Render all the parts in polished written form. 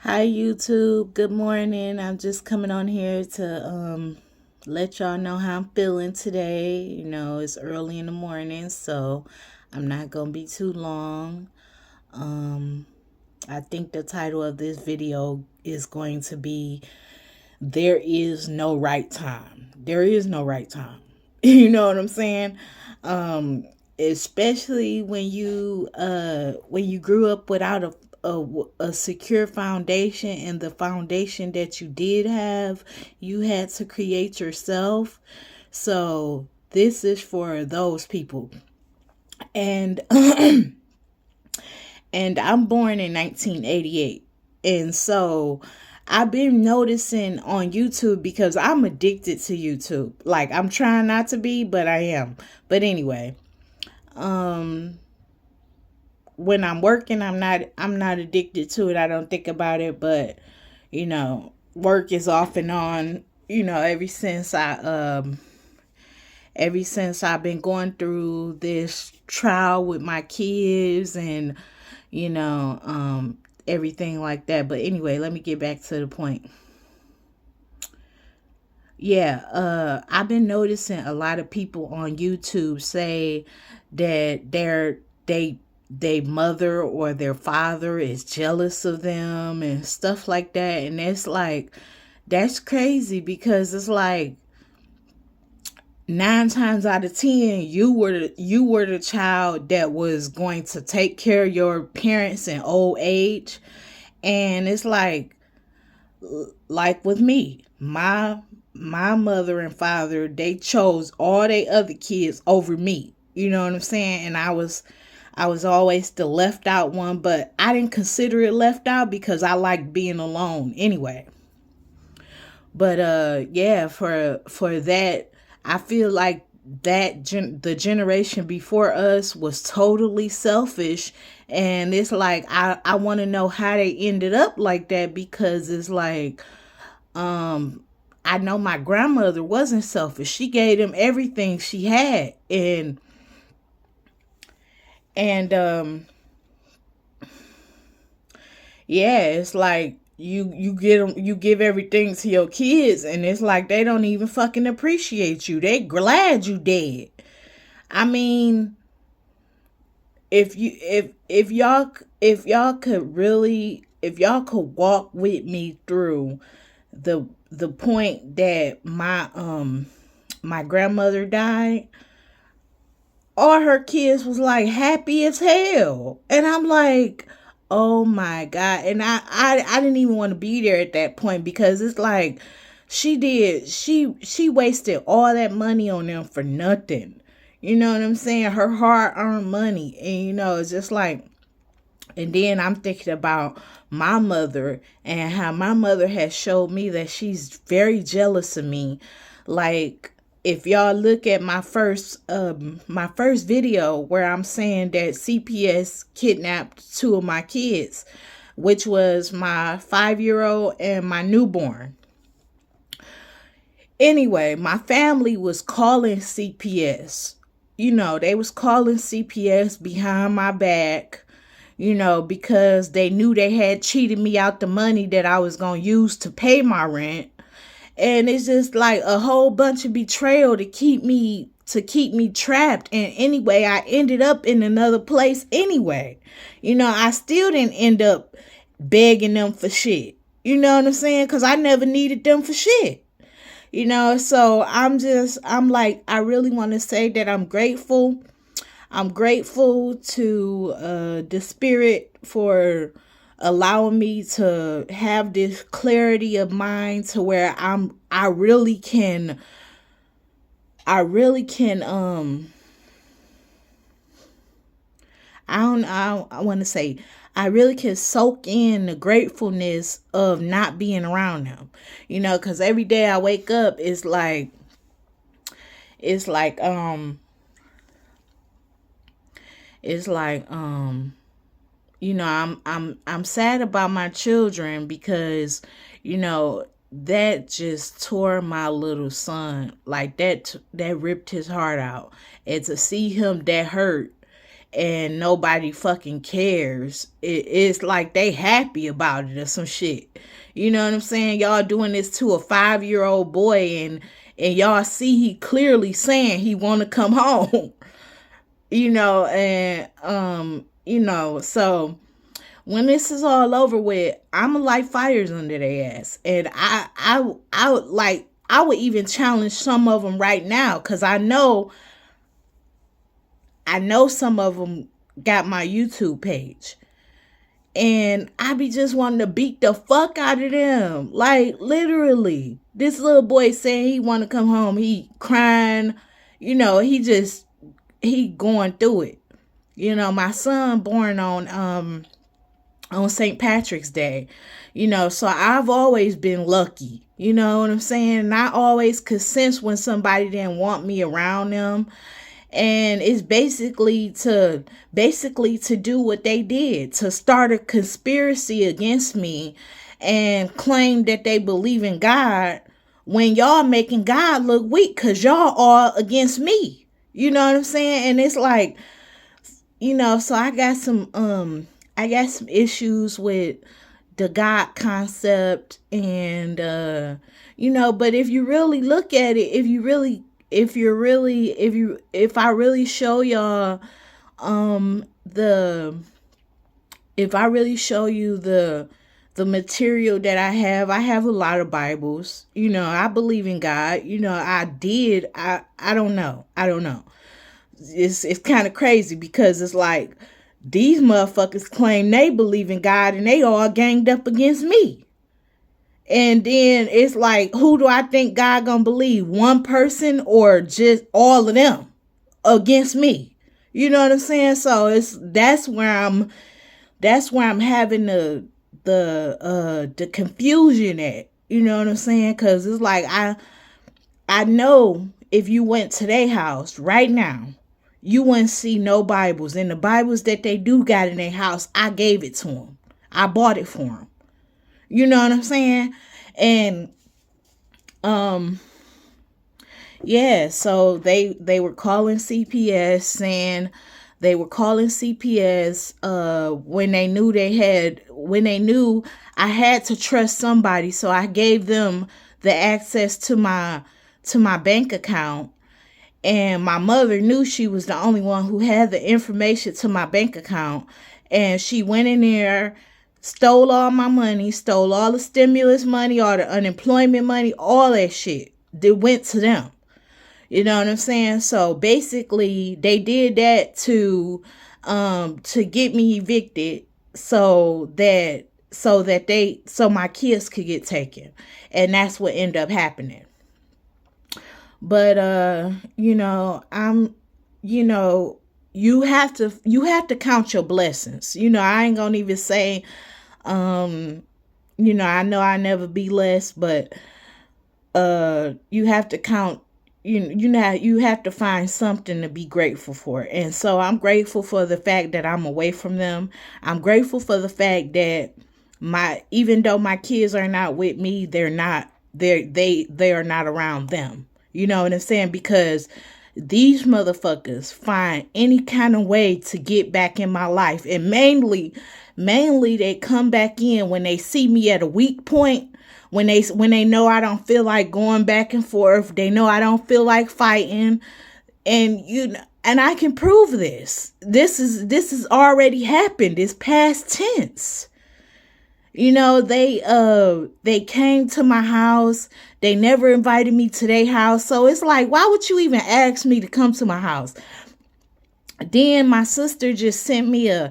Hi YouTube, good morning. I'm just coming on here to let y'all know how I'm feeling today. It's early in the morning, so I'm not gonna be too long. Um I think the title of this video is going to be There is no right time. There is no right time. You know what I'm saying? Um Especially when you grew up without a secure foundation, and the foundation that you did have, you had to create yourself. So this is for those people. And and I'm born in 1988. And so I've been noticing on YouTube, because I'm addicted to YouTube. Like, I'm trying not to be, but I am. But anyway, um when I'm working, I'm not addicted to it. I don't think about it, but work is off and on, ever since I've been going through this trial with my kids, and you know, um, everything like that. But anyway, let me get back to the point. Yeah, I've been noticing a lot of people on YouTube say that they mother or their father is jealous of them and stuff like that, and it's like that's crazy, because it's like 9 times out of 10 you were the child that was going to take care of your parents in old age. And it's like with me, my mother and father, they chose all they other kids over me. You know what I'm saying? And I was always the left out one, but I didn't consider it left out because I like being alone anyway. But yeah, for that, I feel like the generation before us was totally selfish. And it's like I want to know how they ended up like that, because it's like, I know my grandmother wasn't selfish. She gave them everything she had. And yeah, it's like you get them, you give everything to your kids, and it's like they don't even fucking appreciate you. They glad you dead. I mean, if y'all could walk with me through the point that my grandmother died, all her kids was like happy as hell. And I'm like, oh my God. And I didn't even want to be there at that point, because it's like she wasted all that money on them for nothing. You know what I'm saying? Her hard earned money. And it's just like, and then I'm thinking about my mother, and how my mother has showed me that she's very jealous of me. Like, if y'all look at my first video where I'm saying that CPS kidnapped two of my kids, which was my 5-year old and my newborn. Anyway, my family was calling CPS. They was calling CPS behind my back, because they knew they had cheated me out the money that I was going to use to pay my rent. And it's just like a whole bunch of betrayal to keep me trapped. And anyway, I ended up in another place anyway. I still didn't end up begging them for shit. You know what I'm saying? Because I never needed them for shit. So I'm like, I really want to say that I'm grateful. I'm grateful to the spirit for allowing me to have this clarity of mind, to where I really can I want to say, I really can soak in the gratefulness of not being around them. Because every day I wake up, it's like um it's like I'm sad about my children, because that just tore my little son, like that ripped his heart out. And to see him that hurt, and nobody fucking cares. It's like they happy about it or some shit. You know what I'm saying? Y'all doing this to a 5-year-old boy, and y'all see he clearly saying he want to come home. So when this is all over with, I'ma light fires under their ass. And I would even challenge some of them right now, because I know some of them got my YouTube page. And I be just wanting to beat the fuck out of them. Like, literally. This little boy saying he want to come home. He crying. He going through it. My son born on St. Patrick's Day. So I've always been lucky. You know what I'm saying? And I always could sense when somebody didn't want me around them. And it's basically to do what they did, to start a conspiracy against me and claim that they believe in God when y'all making God look weak, because y'all are against me. You know what I'm saying? And it's like, so I got some issues with the God concept, and but if you really look at it, if I really show y'all if I really show you the material that I have a lot of Bibles. I believe in God. I don't know. It's kind of crazy, because it's like these motherfuckers claim they believe in God and they all ganged up against me. And then it's like, who do I think God gonna believe? One person or just all of them against me? You know what I'm saying? So that's where I'm having the confusion at. You know what I'm saying? Because it's like I know if you went to their house right now, you wouldn't see no Bibles. And the Bibles that they do got in their house, I gave it to them. I bought it for them. You know what I'm saying? And, so they were calling CPS, saying they were calling CPS, when they knew I had to trust somebody. So I gave them the access to my bank account. And my mother knew she was the only one who had the information to my bank account. And she went in there, stole all my money, stole all the stimulus money, all the unemployment money, all that shit that went to them. You know what I'm saying? So basically they did that to get me evicted so my kids could get taken. And that's what ended up happening. But you have to count your blessings. I ain't gonna even say I know I never be less, but you have to count, you have to find something to be grateful for. And so I'm grateful for the fact that I'm away from them. I'm grateful for the fact that even though my kids are not with me, they are not around them. You know what I'm saying? Because these motherfuckers find any kind of way to get back in my life. And mainly they come back in when they see me at a weak point, when they know I don't feel like going back and forth. They know I don't feel like fighting. And I can prove this. This has already happened. It's past tense. They came to my house. They never invited me to their house. So it's like, why would you even ask me to come to my house? Then my sister just sent me a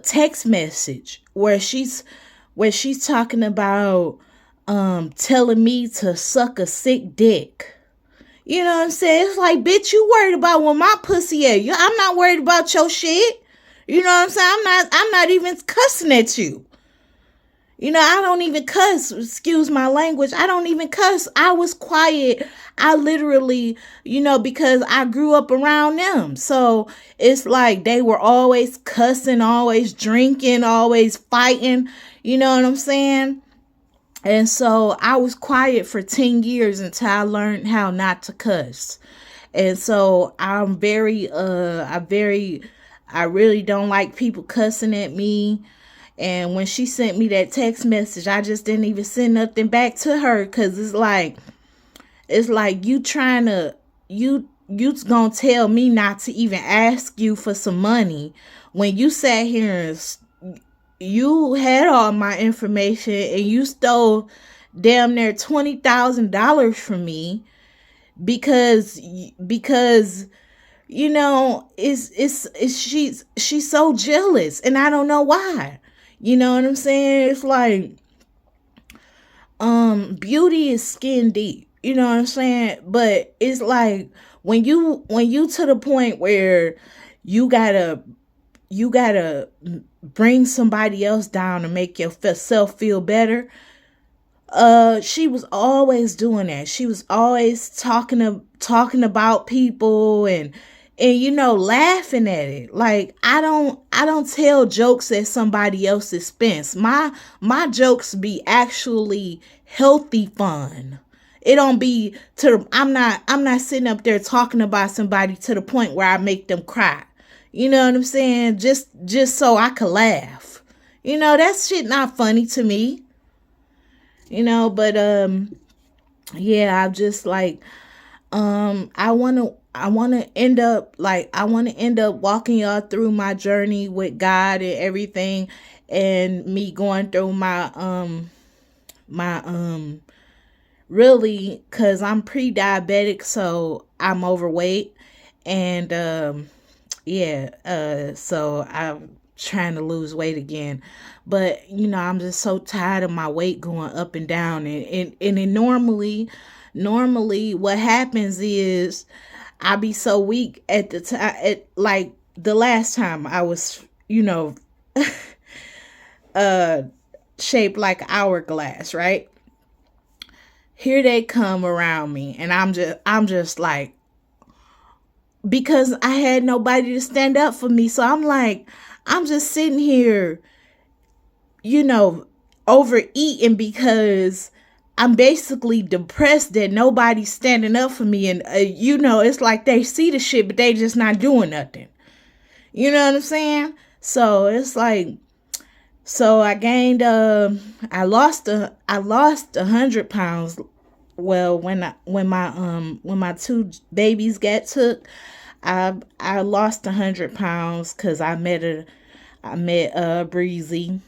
text message where she's talking about telling me to suck a sick dick. You know what I'm saying? It's like, bitch, you worried about where my pussy at. I'm not worried about your shit. You know what I'm saying? I'm not even cussing at you. I don't even cuss. Excuse my language. I don't even cuss. I was quiet. I literally, because I grew up around them. So it's like they were always cussing, always drinking, always fighting. You know what I'm saying? And so I was quiet for 10 years until I learned how not to cuss. And so I really don't like people cussing at me. And when she sent me that text message, I just didn't even send nothing back to her, because it's like you trying to, you gonna tell me not to even ask you for some money when you sat here and you had all my information and you stole damn near $20,000 from me because she's so jealous, and I don't know why. You know what I'm saying? It's like, beauty is skin deep. You know what I'm saying? But it's like, when you to the point where you gotta bring somebody else down to make yourself feel better. She was always doing that. She was always talking about people, and laughing at it. Like, I don't tell jokes at somebody else's expense. My jokes be actually healthy fun. It don't be I'm not sitting up there talking about somebody to the point where I make them cry. You know what I'm saying? Just so I could laugh. That shit not funny to me. But yeah, I'm just like, I want to end up walking y'all through my journey with God and everything, and me going through my really, cuz I'm pre-diabetic, so I'm overweight, and so I'm trying to lose weight again. But I'm just so tired of my weight going up and down, and then normally what happens is I be so weak at the time, like the last time I was shaped like an hourglass, right? Here they come around me, and I'm just like, because I had nobody to stand up for me, so I'm like, I'm just sitting here, overeating, because I'm basically depressed that nobody's standing up for me. And, it's like they see the shit, but they just not doing nothing. You know what I'm saying? So it's like, so I gained, I lost 100 pounds. Well, when my two babies got took, I lost 100 pounds, cause I met Breezy,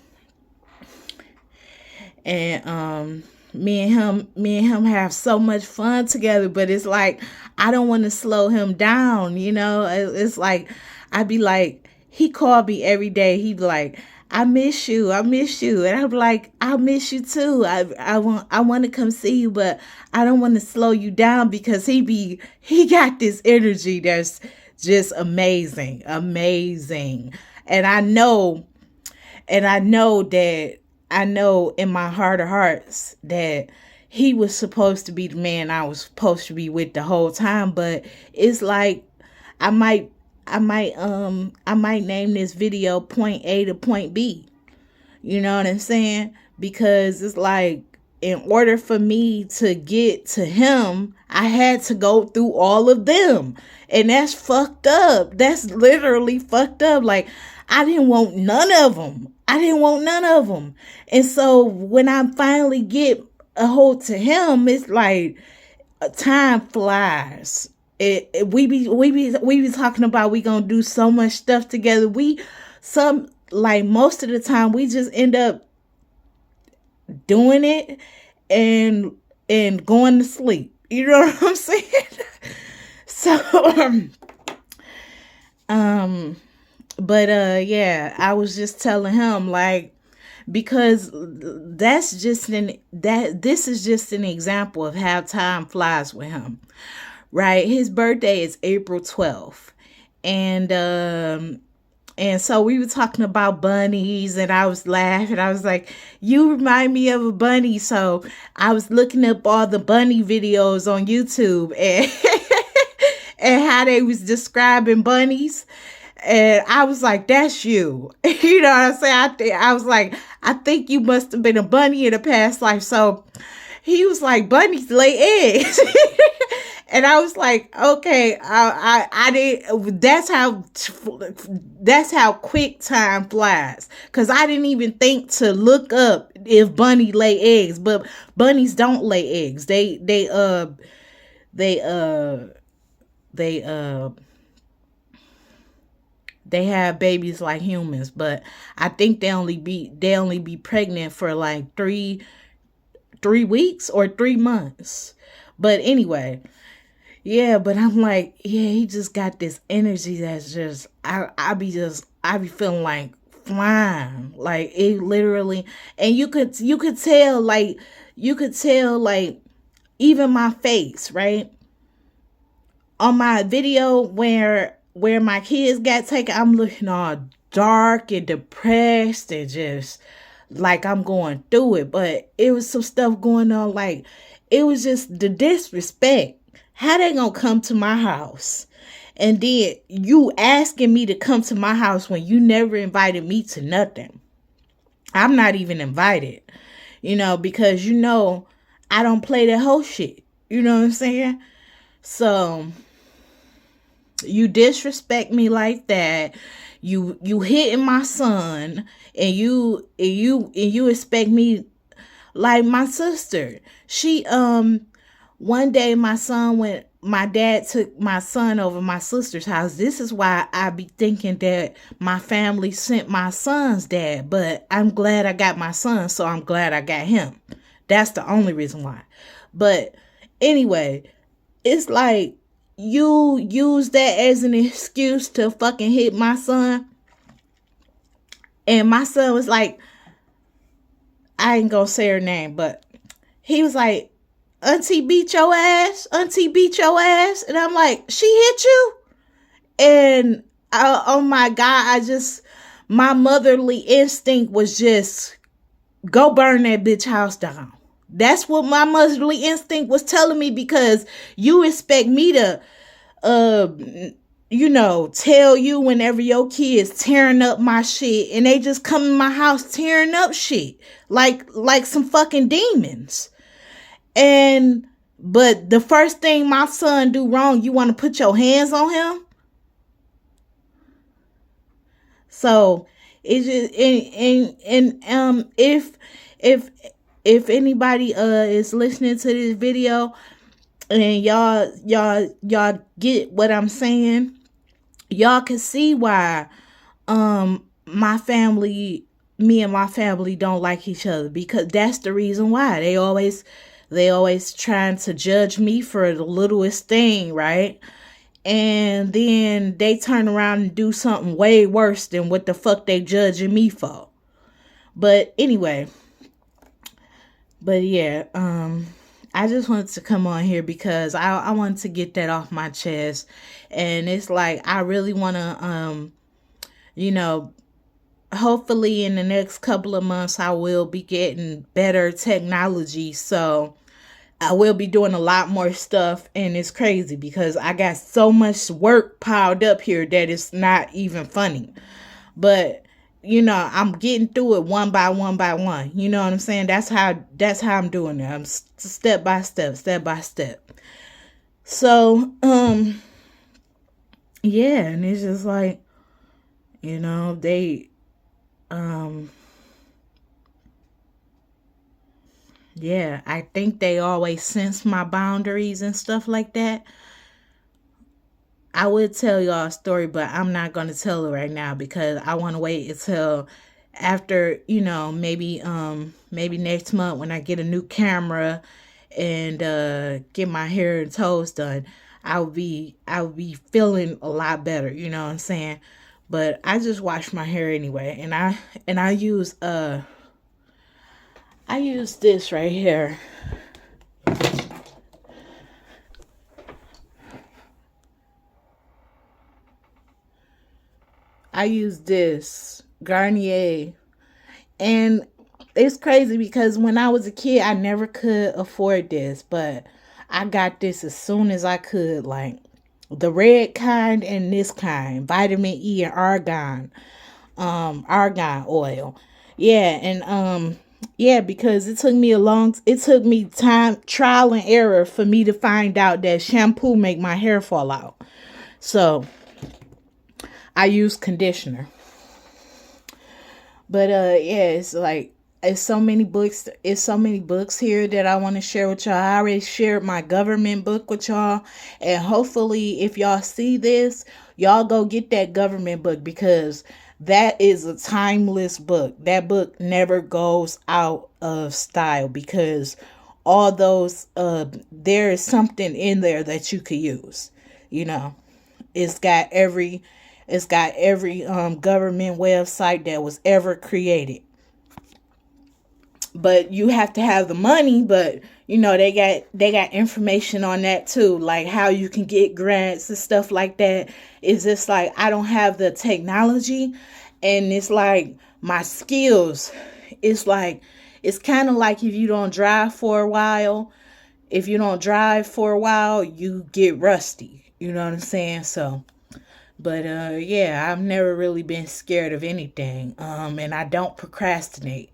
and me and him have so much fun together. But it's like, I don't want to slow him down. It's like, I'd be like, he called me every day. He'd be like, I miss you, and I'm like, I miss you too. I want to come see you, but I don't want to slow you down, because he got this energy that's just amazing. And I know in my heart of hearts that he was supposed to be the man I was supposed to be with the whole time. But it's like, I might name this video Point A to Point B. You know what I'm saying? Because it's like, in order for me to get to him, I had to go through all of them. And that's fucked up. That's literally fucked up. Like, I didn't want none of them. And so when I finally get a hold to him, it's like, time flies. We be talking about we gonna do so much stuff together. Most of the time we just end up doing it and going to sleep. You know what I'm saying? So yeah, I was just telling him, like, because this is just an example of how time flies with him. Right? His birthday is April 12th. And so we were talking about bunnies, and I was laughing. I was like, you remind me of a bunny. So I was looking up all the bunny videos on YouTube, and and how they was describing bunnies. And I was like, that's you. You know what I'm saying? I was like, I think you must have been a bunny in a past life. So he was like, bunnies lay eggs. And I was like, okay, I didn't. That's how quick time flies. Cause I didn't even think to look up if bunny lay eggs, but bunnies don't lay eggs. They they they have babies like humans, but I think they only be pregnant for like three weeks or 3 months. But anyway, yeah, but I'm like, yeah, he just got this energy that's just I be feeling like flying. Like it literally, and you could tell like even my face, right? On my video where my kids got taken, I'm looking all dark and depressed and just like I'm going through it. But it was some stuff going on, like it was just the disrespect. How they gonna come to my house? And then you asking me to come to my house when you never invited me to nothing. I'm not even invited, because I don't play that whole shit. You know what I'm saying? So you disrespect me like that. You hitting my son, and you expect me like my sister. She one day my dad took my son over my sister's house. This is why I be thinking that my family sent my son's dad, but I'm glad I got my son, so I'm glad I got him. That's the only reason why. But anyway, it's like you use that as an excuse to fucking hit my son. And my son was like, I ain't gonna say her name, but he was like, Auntie beat your ass. Auntie beat your ass. And I'm like, she hit you? And oh my God, my motherly instinct was just go burn that bitch house down. That's what my motherly instinct was telling me, because you expect me to, tell you whenever your kids tearing up my shit, and they just come in my house tearing up shit like some fucking demons. But the first thing my son do wrong, you want to put your hands on him? So it's just, if anybody is listening to this video and y'all get what I'm saying, y'all can see why me and my family don't like each other, because that's the reason why. They always trying to judge me for the littlest thing, right? And then they turn around and do something way worse than what the fuck they judging me for. But anyway, yeah, I just wanted to come on here because I wanted to get that off my chest. And it's like, I really want to, hopefully in the next couple of months, I will be getting better technology. So I will be doing a lot more stuff, and it's crazy because I got so much work piled up here that it's not even funny. But I'm getting through it one by one by one. You know what I'm saying? That's how I'm doing it. I'm step by step. So, yeah, and it's just like, they, yeah, I think they always sense my boundaries and stuff like that. I would tell y'all a story, but I'm not going to tell it right now because I want to wait until after, maybe next month when I get a new camera and get my hair and toes done. I'll be feeling a lot better, you know what I'm saying? But I just wash my hair anyway, and I use this right here. I use this Garnier, and it's crazy because when I was a kid, I never could afford this, but I got this as soon as I could, like the red kind and this kind, vitamin E and argan oil. Yeah, and Yeah, because it took me time, trial and error for me to find out that shampoo make my hair fall out. So I use conditioner. But yeah, it's so many books here that I want to share with y'all. I already shared my government book with y'all, and hopefully if y'all see this, y'all go get that government book, because that is a timeless book. That book never goes out of style, because all those there is something in there that you could use. You know, it's got every government website that was ever created. But you have to have the money. But they got information on that too, like how you can get grants and stuff like that. It's just like I don't have the technology, and it's like my skills. It's like it's kind of like if you don't drive for a while. If you don't drive for a while, you get rusty. You know what I'm saying? So, but yeah, I've never really been scared of anything. And I don't procrastinate.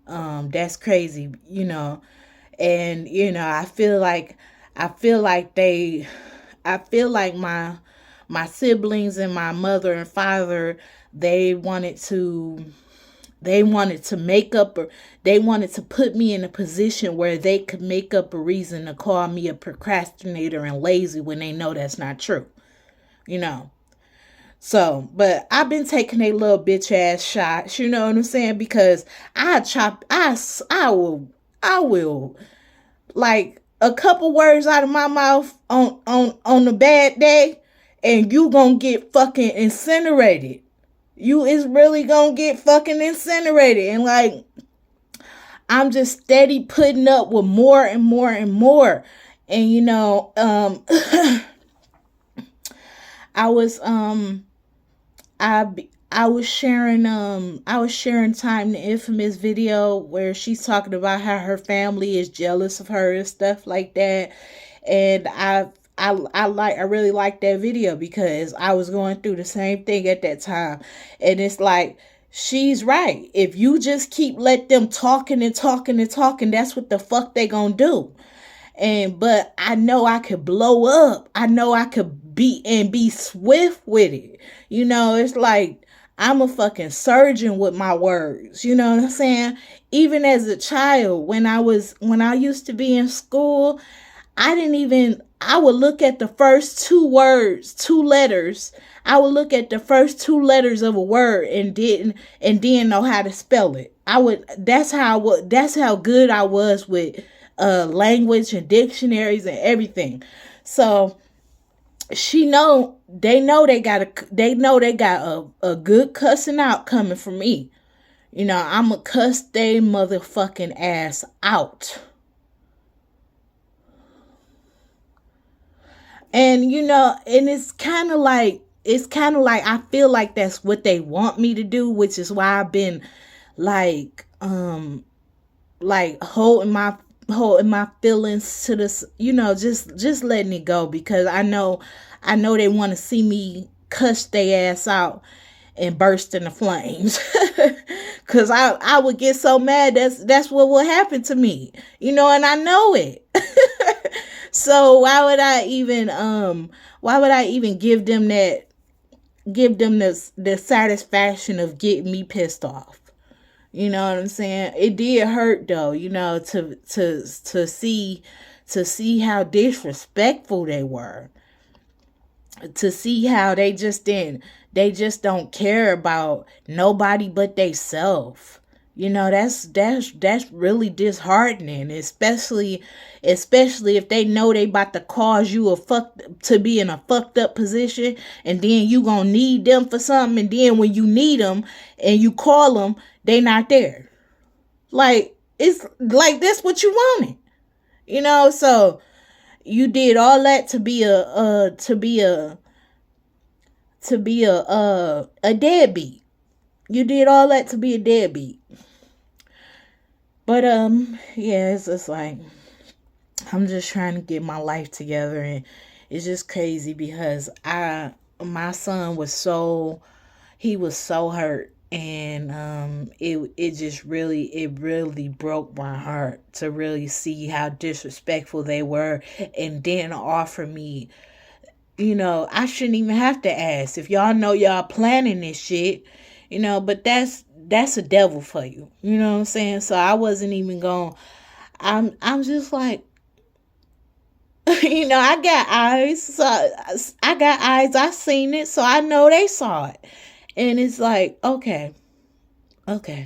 That's crazy, And I feel like my siblings and my mother and father, they wanted to make up, or they wanted to put me in a position where they could make up a reason to call me a procrastinator and lazy when they know that's not true. You know. So, but I've been taking a little bitch ass shots, you know what I'm saying? Because I will, like, a couple words out of my mouth on a bad day, and you gonna get fucking incinerated. You is really gonna get fucking incinerated. And like, I'm just steady putting up with more and more and more. And I was I was sharing Time the Infamous video where she's talking about how her family is jealous of her and stuff like that. And I really like that video because I was going through the same thing at that time. And it's like, she's right. If you just keep let them talking and talking and talking, that's what the fuck they gonna do. But I know I could blow up. I know I could be swift with it. It's like I'm a fucking surgeon with my words. You know what I'm saying? Even as a child, when I used to be in school, I would look at the first two letters. I would look at the first two letters of a word and didn't know how to spell it. That's how good I was with language and dictionaries and everything. So they know they got a good cussing out coming from me. I'm a cuss they motherfucking ass out. And and it's kind of like I feel like that's what they want me to do, which is why I've been like holding my feelings to this, just letting it go, because I know they want to see me cuss their ass out and burst into flames. Cause I would get so mad. That's what will happen to me, and I know it. So why would I even give them the satisfaction of getting me pissed off? You know what I'm saying? It did hurt though, to see how disrespectful they were. To see how they just don't care about nobody but they self. That's really disheartening, especially if they know they about to cause you to be in a fucked up position, and then you gonna need them for something, and then when you need them and you call them, they not there. Like, it's like that's what you wanted, So you did all that to be a deadbeat. You did all that to be a deadbeat. But yeah, it's just like I'm just trying to get my life together, and it's just crazy because my son was so hurt. And it just really broke my heart to really see how disrespectful they were, and then offer me, I shouldn't even have to ask if y'all know y'all planning this shit, but that's a devil for you. You know what I'm saying? So I wasn't even going. I'm just like, I got eyes. So I got eyes. I seen it, so I know they saw it. And it's like, okay. But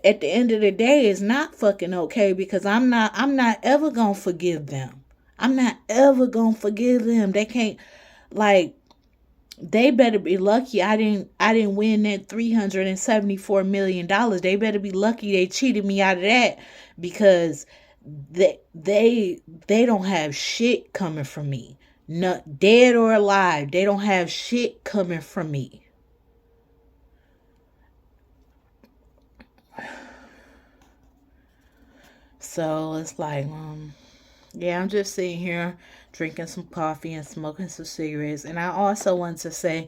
at the end of the day, it's not fucking okay, because I'm not ever gonna forgive them. I'm not ever gonna forgive them. They can't, like, they better be lucky I didn't win that $374 million. They better be lucky they cheated me out of that, because they don't have shit coming from me. Not dead or alive. They don't have shit coming from me. So it's like, yeah, I'm just sitting here drinking some coffee and smoking some cigarettes. And I also want to say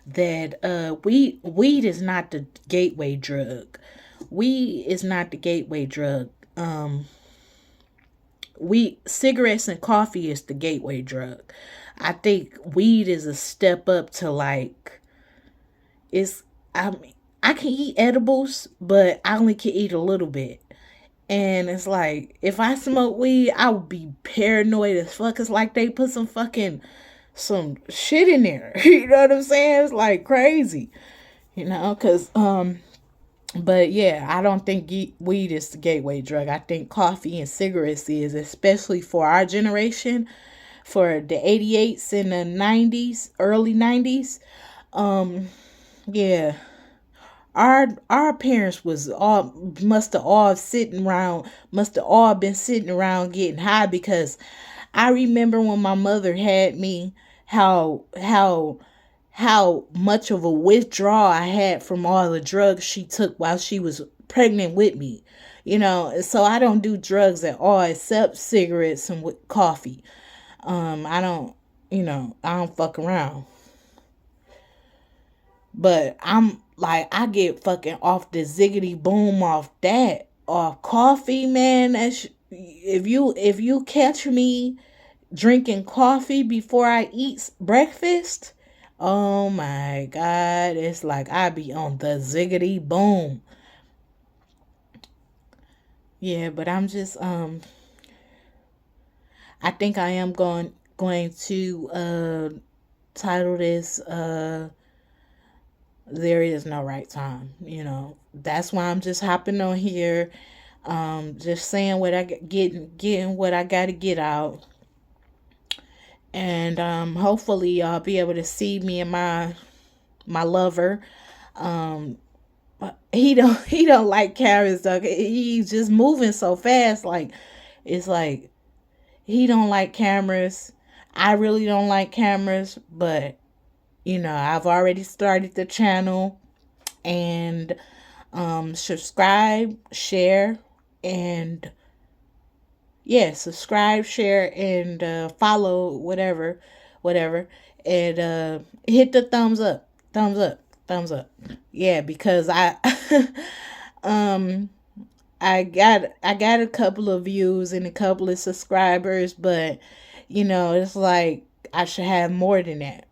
that weed is not the gateway drug. Weed is not the gateway drug. Cigarettes and coffee is the gateway drug. I think weed is a step up to, like, it's I mean, I can eat edibles, but I only can eat a little bit. And it's like, if I smoke weed, I would be paranoid as fuck. It's like they put some shit in there. You know what I'm saying? It's like crazy. Cause but yeah, I don't think weed is the gateway drug. I think coffee and cigarettes is, especially for our generation, for the 88s and the 90s, early 90s. Yeah, our parents was all must have all been sitting around getting high, because I remember when my mother had me, how much of a withdrawal I had from all the drugs she took while she was pregnant with me. So I don't do drugs at all except cigarettes and with coffee. I don't, I don't fuck around. But I'm like, I get fucking off the ziggity boom off that, off coffee, man. If you catch me drinking coffee before I eat breakfast, oh my god, it's like I be on the ziggity boom. Yeah, but I'm just I think I am going to title this there is no right time. That's why I'm just hopping on here, just saying what I getting what I got to get out. And hopefully y'all be able to see me and my lover. um he don't like cameras, though. He's just moving so fast, like, it's like he don't like cameras. I really don't like cameras, but I've already started the channel. And subscribe, share, and yeah, subscribe, share, and follow, whatever, and hit the thumbs up. Yeah, because um I got a couple of views and a couple of subscribers, but it's like I should have more than that.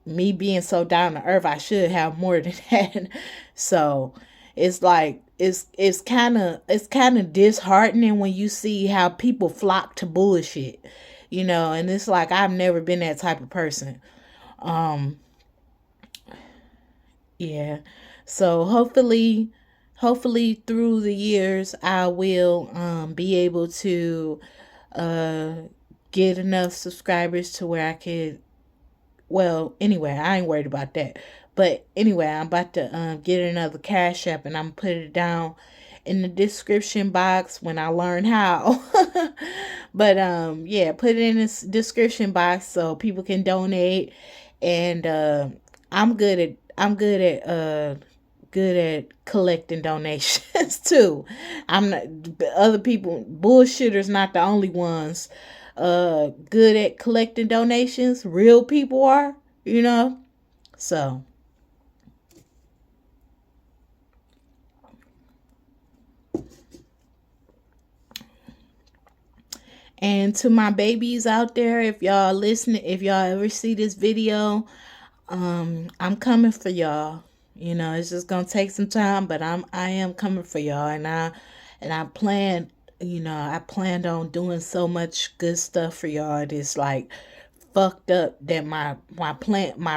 Me being so down to earth, I should have more than that. So it's like it's kind of disheartening when you see how people flock to bullshit, and it's like I've never been that type of person. Um, yeah. So hopefully through the years I will be able to uh get enough subscribers to where I could. Well, anyway, I ain't worried about that. But anyway, I'm about to get another Cash App, and I'm put it down in the description box when I learn how. But yeah, put it in this description box so people can donate. And I'm good at collecting donations too. I'm not, other people, bullshitters not the only ones good at collecting donations. Real people are, you know. So, and to my babies out there, if y'all listening, if y'all ever see this video, I'm coming for y'all. You know, it's just gonna take some time, but I am coming for y'all, and I plan, I planned on doing so much good stuff for y'all. It's like fucked up that my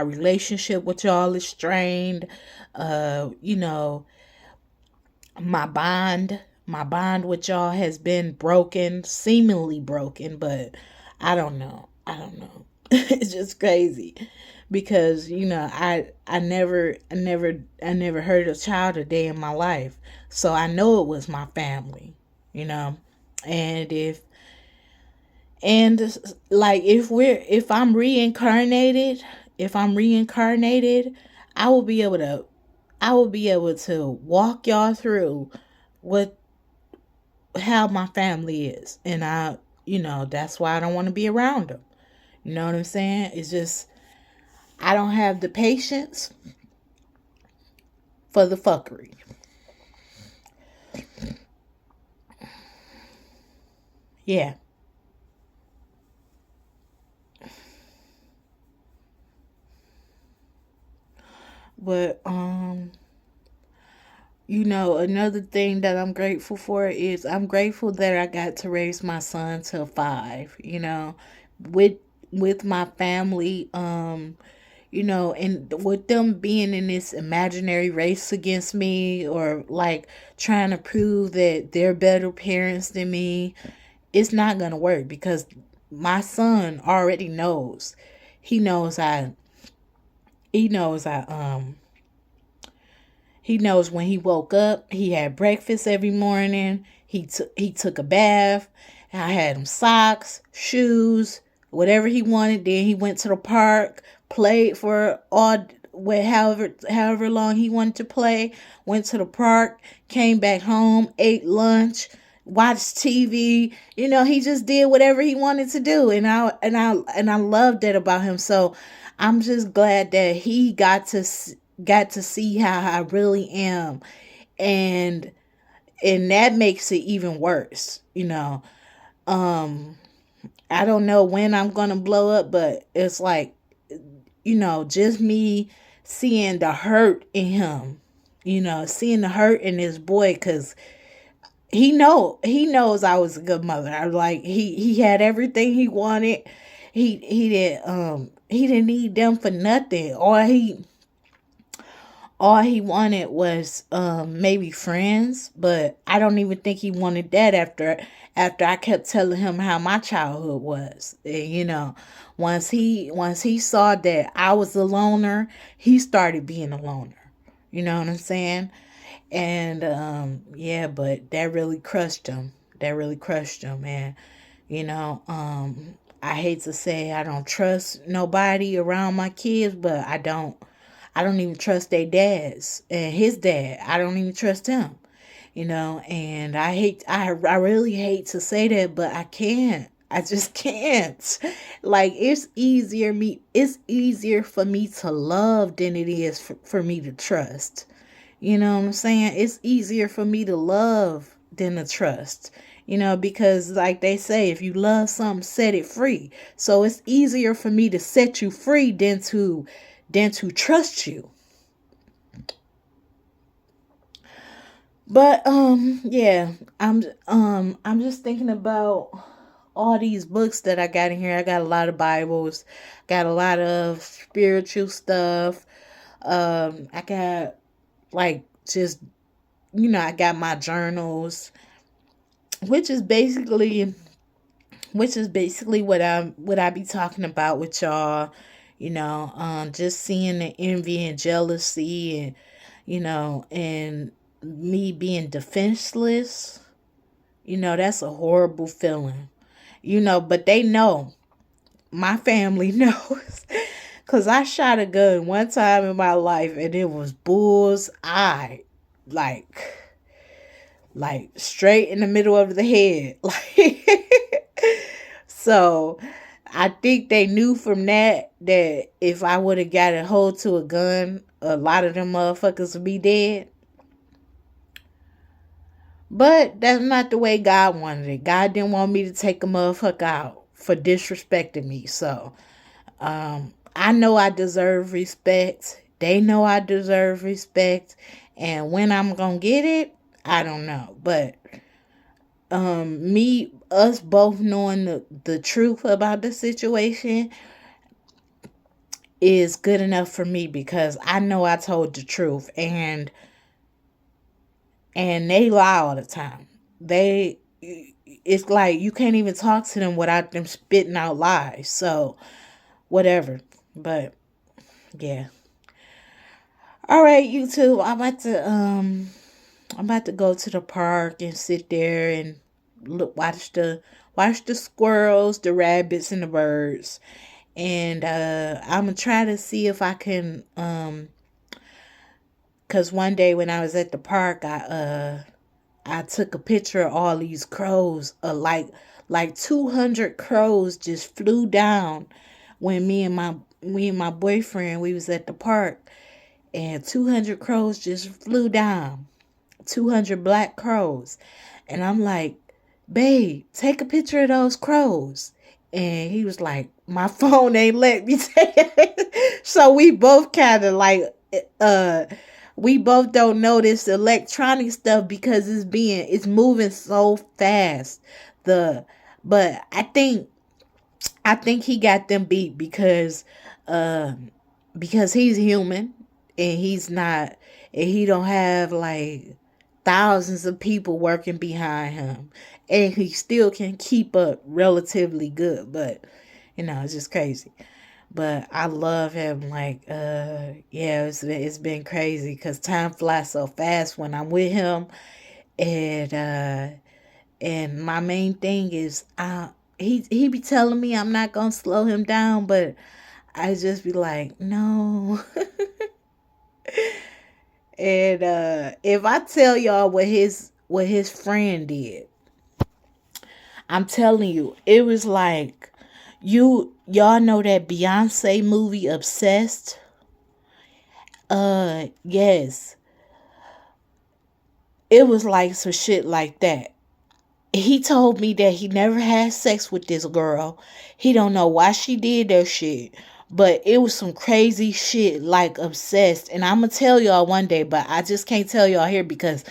relationship with y'all is strained. You know, my bond with y'all has been broken, seemingly broken, but I don't know. It's just crazy because I never hurt a child a day in my life, so I know it was my family, you know. And if I'm reincarnated, I will be able to walk y'all through what how my family is. And that's why I don't want to be around them. You know what I'm saying? It's just I don't have the patience for the fuckery. Yeah. But another thing that I'm grateful for is I'm grateful that I got to raise my son till 5, with my family, and with them being in this imaginary race against me, or like trying to prove that they're better parents than me. It's not gonna work because my son already knows. He knows he knows I he knows when he woke up, he had breakfast every morning. He took a bath. I had him socks, shoes, whatever he wanted. Then he went to the park, played for however long he wanted to play. Went to the park, came back home, ate lunch, watched TV. He just did whatever he wanted to do, and I loved that about him. So I'm just glad that he got to see how I really am, and that makes it even worse. I don't know when I'm gonna blow up, but it's like, just me seeing the hurt in him, seeing the hurt in this boy, because he knows I was a good mother. I like he had everything he wanted. He didn't need them for nothing. All he wanted was maybe friends, but I don't even think he wanted that after I kept telling him how my childhood was. And, once he saw that I was a loner, he started being a loner. You know what I'm saying? And yeah, but that really crushed him. That really crushed him, man. I hate to say I don't trust nobody around my kids, but I don't even trust their dads, and his dad. I don't even trust him. And I really hate to say that, but I can't. I just can't. Like, it's easier for me to love than it is for me to trust. You know what I'm saying? It's easier for me to love than to trust. Because like they say, if you love something, set it free. So it's easier for me to set you free than to trust you. But yeah, I'm just thinking about all these books that I got in here. I got a lot of Bibles, got a lot of spiritual stuff. I got, like, just, I got my journals, which is basically what I be talking about with y'all. Just seeing the envy and jealousy, and me being defenseless. That's a horrible feeling. But they know. My family knows. Because I shot a gun one time in my life, and it was bull's eye. Like straight in the middle of the head. So I think they knew from that if I would have got a hold to a gun, a lot of them motherfuckers would be dead. But that's not the way God wanted it. God didn't want me to take a motherfucker out for disrespecting me. So, I know I deserve respect. They know I deserve respect. And when I'm going to get it, I don't know. But us both knowing the truth about the situation is good enough for me, because I know I told the truth, and they lie all the time. It's like you can't even talk to them without them spitting out lies. So whatever. But yeah. All right, YouTube. I'm about to go to the park and sit there and watch the squirrels, the rabbits, and the birds. And I'm gonna try to see if I can cause one day when I was at the park, I took a picture of all these crows. Like 200 crows just flew down when me and my boyfriend, we was at the park, and 200 crows just flew down. 200 black crows. And I'm like, babe, take a picture of those crows. And he was like, my phone ain't let me take it. So we both kind of like, we both don't notice electronic stuff because it's moving so fast. But I think he got them beat because he's human, and he's not, and he don't have like thousands of people working behind him, and he still can keep up relatively good. But it's just crazy. But I love him. Like, yeah, it's been crazy because time flies so fast when I'm with him. And my main thing is, he be telling me I'm not gonna slow him down, but I just be like, no. And if I tell y'all what his friend did, I'm telling you, it was like, y'all know that Beyonce movie Obsessed? Yes. It was like some shit like that. He told me that he never had sex with this girl. He don't know why she did that shit. But it was some crazy shit, like Obsessed. And I'm gonna tell y'all one day, but I just can't tell y'all here because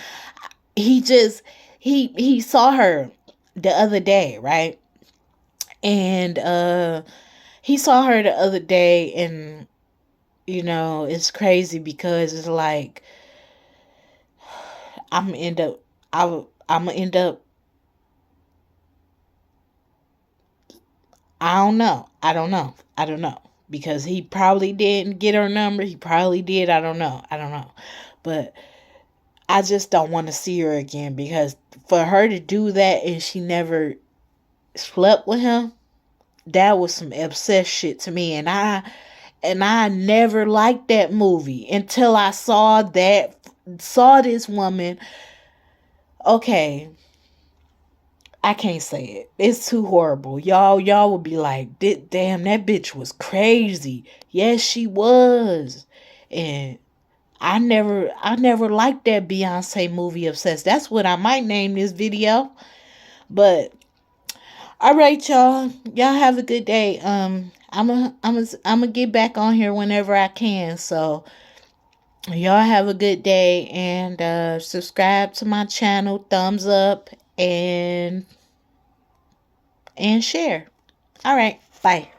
he saw her the other day, right? And he saw her the other day, and it's crazy because it's like I'm gonna end up I'm gonna end up I don't know. I don't know. Because he probably didn't get her number. He probably did. I don't know. But I just don't want to see her again, because for her to do that and she never slept with him, that was some obsessed shit to me. And I never liked that movie until I saw this woman. Okay, I can't say it. It's too horrible. Y'all would be like, damn, that bitch was crazy. Yes, she was. And I never liked that Beyonce movie Obsessed. That's what I might name this video. But all right, y'all. Y'all have a good day. I'm get back on here whenever I can. So y'all have a good day, and subscribe to my channel, thumbs up, and share. All right, bye.